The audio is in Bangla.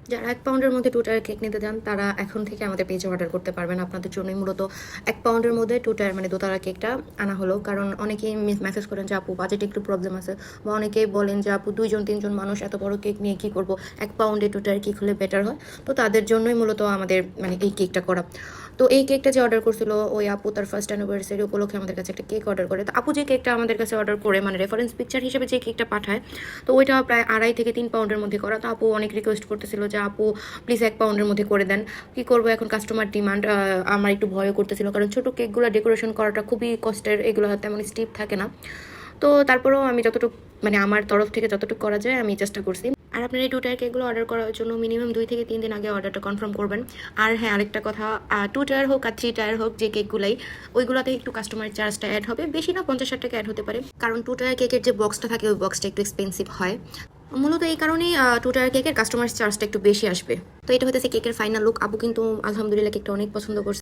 যারা ১ পাউন্ডের মধ্যে 2 টায়ার কেক নিতে চান তারা এখন থেকে আমাদের পেজে অর্ডার করতে পারবেন। আপনাদের জন্যই মূলত ১ পাউন্ডের মধ্যে 2 টায়ার মানে দোতলা কেকটা আনা হলো। কারণ অনেকেই মেসেজ করেন যে আপু বাজেটে একটু প্রবলেম আছে, বা অনেকেই বলেন যে আপু ২ জন ৩ জন মানুষ এত বড় কেক নিয়ে কী করব, ১ পাউন্ডে 2 টায়ার কেক হলে বেটার হয়। তো তাদের জন্যই মূলত আমাদের মানে এই কেকটা করা। তো এই কেকটা যে অর্ডার করছিল ওই আপু তার ফার্স্ট অ্যানিভার্সারি উপলক্ষে আমাদের কাছে একটা কেক অর্ডার করে। তো আপু যে কেকটা আমাদের কাছে অর্ডার করে মানে রেফারেন্স পিকচার হিসেবে যে কেকটা পাঠায়, তো ওইটা প্রায় ২.৫ থেকে ৩ পাউন্ডের মধ্যে করা। তো আপু অনেক রিকোয়েস্ট করতেছিল যে আপু প্লিজ ১ পাউন্ডের মধ্যে করে দেন। কী করবো এখন, কাস্টমার ডিমান্ড। আমার একটু ভয়ও করতেছিল কারণ ছোটো কেকগুলো ডেকোরেশন করাটা খুবই কষ্টের, এগুলো তেমন স্টিপ থাকে না। তো তারপরেও আমি যতটুকু মানে আমার তরফ থেকে যতটুকু করা যায় আমি চেষ্টা করছি। আর আপনার এই 2 টায়ার কেকগুলো অর্ডার করার জন্য মিনিমাম 2 থেকে 3 দিন আগে অর্ডারটা কনফার্ম করবেন। আর হ্যাঁ, আরেকটা কথা, 2 টায়ার হোক আর 3 টায়ার হোক যে কেকগুলাই, ওইগুলোতে একটু কাস্টমার চার্জটা অ্যাড হবে, বেশি না 50-60 টাকা অ্যাড হতে পারে। কারণ 2 টায়ার কেকের যে বক্সটা থাকে ওই বক্সটা একটু এক্সপেন্সিভ হয়। মূলত এই কারণেই 2 টায়ার কেকের কাস্টমার চার্জটা একটু বেশি আসবে। তো এটা হতেছে কেকের ফাইনাল লুক। আপু কিন্তু আলহামদুলিল্লাহ কেকটা অনেক পছন্দ করছে।